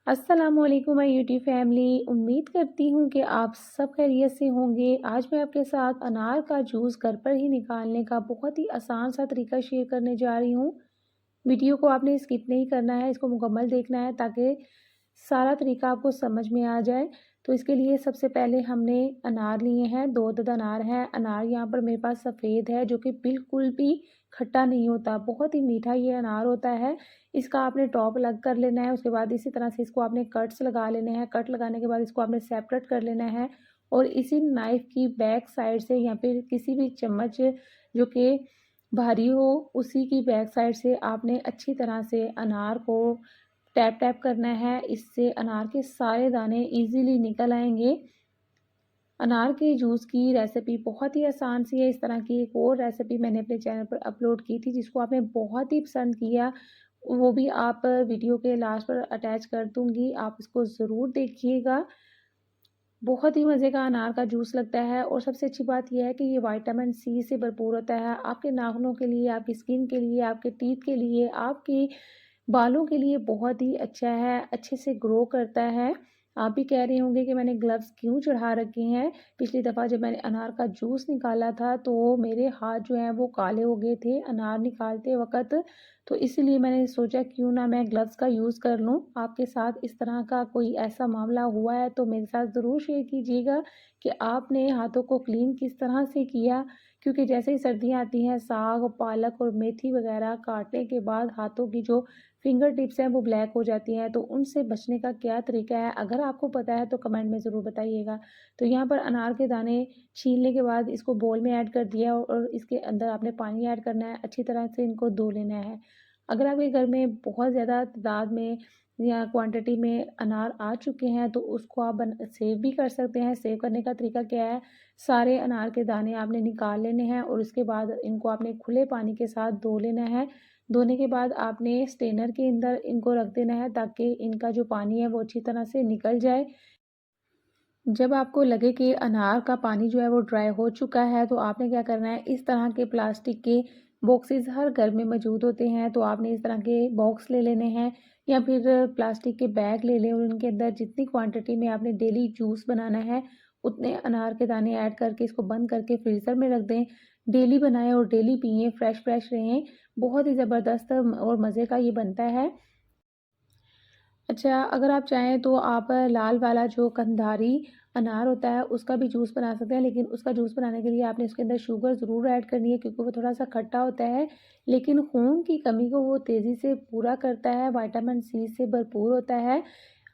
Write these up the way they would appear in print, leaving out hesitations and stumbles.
अस्सलामुअलैकुम my YouTube family. उम्मीद करती हूँ कि आप सब खैरियत से होंगे। आज मैं आपके साथ अनार का जूस घर पर ही निकालने का बहुत ही आसान सा तरीका शेयर करने जा रही हूँ। वीडियो को आपने स्किप नहीं करना है, इसको मुकम्मल देखना है ताकि सारा तरीका आपको समझ में आ जाए। तो इसके लिए सबसे पहले हमने अनार लिए हैं, 2 अदद अनार हैं। अनार यहाँ पर मेरे पास सफ़ेद है जो कि बिल्कुल भी खट्टा नहीं होता, बहुत ही मीठा ये अनार होता है। इसका आपने टॉप अलग कर लेना है, उसके बाद इसी तरह से इसको आपने कट्स लगा लेने हैं। कट लगाने के बाद इसको आपने सेपरेट कर लेना है और इसी नाइफ़ की बैक साइड से या फिर किसी भी चम्मच जो कि भारी हो उसी की बैक साइड से आपने अच्छी तरह से अनार को टैप टैप करना है। इससे अनार के सारे दाने इजीली निकल आएंगे। अनार के जूस की रेसिपी बहुत ही आसान सी है। इस तरह की एक और रेसिपी मैंने अपने चैनल पर अपलोड की थी जिसको आपने बहुत ही पसंद किया, वो भी आप वीडियो के लास्ट पर अटैच कर दूंगी, आप इसको ज़रूर देखिएगा। बहुत ही मज़े का अनार का जूस लगता है और सबसे अच्छी बात यह है कि ये विटामिन सी से भरपूर होता है। आपके नाखूनों के लिए, आपकी स्किन के लिए, आपके टीथ के लिए, आपके बालों के लिए बहुत ही अच्छा है, अच्छे से ग्रो करता है। आप भी कह रहे होंगे कि मैंने ग्लव्स क्यों चढ़ा रखे हैं। पिछली दफ़ा जब मैंने अनार का जूस निकाला था तो मेरे हाथ जो हैं वो काले हो गए थे अनार निकालते वक़्त, तो इसीलिए मैंने सोचा क्यों ना मैं ग्लव्स का यूज़ कर लूँ। आपके साथ इस तरह का कोई ऐसा मामला हुआ है तो मेरे साथ ज़रूर शेयर कीजिएगा कि आपने हाथों को क्लीन किस तरह से किया। क्योंकि जैसे ही सर्दियाँ आती हैं, साग, पालक और मेथी वगैरह काटने के बाद हाथों की जो फिंगर टिप्स हैं वो ब्लैक हो जाती हैं, तो उनसे बचने का क्या तरीका है, अगर आपको पता है तो कमेंट में ज़रूर बताइएगा। तो यहाँ पर अनार के दाने छीलने के बाद इसको बोल में ऐड कर दिया और इसके अंदर आपने पानी ऐड करना है, अच्छी तरह से इनको धो लेना है। अगर आपके घर में बहुत ज़्यादा तादाद में या क्वांटिटी में अनार आ चुके हैं तो उसको आप सेव भी कर सकते हैं। सेव करने का तरीका क्या है, सारे अनार के दाने आपने निकाल लेने हैं और उसके बाद इनको आपने खुले पानी के साथ धो लेना है। धोने के बाद आपने स्ट्रेनर के अंदर इनको रख देना है ताकि इनका जो पानी है वो अच्छी तरह से निकल जाए। जब आपको लगे कि अनार का पानी जो है वो ड्राई हो चुका है तो आपने क्या करना है, इस तरह के प्लास्टिक के बॉक्सेस हर घर में मौजूद होते हैं, तो आपने इस तरह के बॉक्स ले लेने हैं या फिर प्लास्टिक के बैग ले लें और उनके अंदर जितनी क्वांटिटी में आपने डेली जूस बनाना है उतने अनार के दाने ऐड करके इसको बंद करके फ्रीज़र में रख दें। डेली बनाएं और डेली पिएं, फ्रेश फ्रेश रहें। बहुत ही ज़बरदस्त और मज़े का ये बनता है। अच्छा, अगर आप चाहें तो आप लाल वाला जो कंधारी अनार होता है उसका भी जूस बना सकते हैं, लेकिन उसका जूस बनाने के लिए आपने उसके अंदर शुगर ज़रूर ऐड करनी है क्योंकि वो थोड़ा-सा खट्टा होता है, लेकिन खून की कमी को वो तेज़ी से पूरा करता है, विटामिन सी से भरपूर होता है,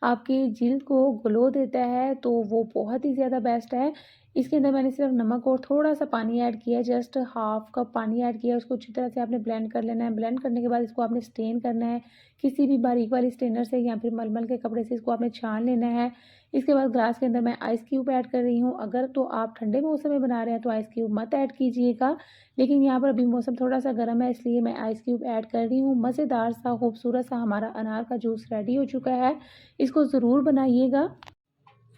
आपकी जिल्द को ग्लो देता है, तो वो बहुत ही ज़्यादा बेस्ट है। इसके अंदर मैंने सिर्फ नमक और थोड़ा-सा पानी ऐड किया है, जस्ट हाफ़ कप पानी ऐड किया है, उसको अच्छी तरह से आपने ब्लेंड कर लेना है। ब्लेंड करने के बाद इसको आपने स्ट्रेन करना है, किसी भी बारीक वाली स्ट्रेनर से या फिर मलमल के कपड़े से इसको आपने छान लेना है। इसके बाद ग्लास के अंदर मैं आइस क्यूब ऐड कर रही हूँ। अगर तो आप ठंडे मौसम में बना रहे हैं तो आइस क्यूब मत ऐड कीजिएगा, लेकिन यहाँ पर अभी मौसम थोड़ा-सा गर्म है इसलिए मैं आइस क्यूब ऐड कर रही हूँ। मज़ेदार सा, खूबसूरत सा हमारा अनार का जूस रेडी हो चुका है। इसको ज़रूर बनाइएगा।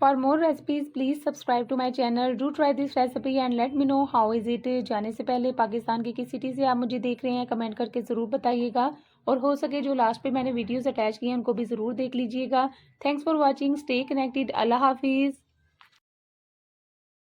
For more recipes, please subscribe to my channel. Do try this recipe and let me know how is it. जाने से पहले पाकिस्तान की किस सिटी से आप मुझे देख रहे हैं कमेंट करके ज़रूर बताइएगा और हो सके जो लास्ट पे मैंने वीडियोस अटैच किए हैं उनको भी ज़रूर देख लीजिएगा। Thanks for watching, stay connected, अल्लाह हाफिज़।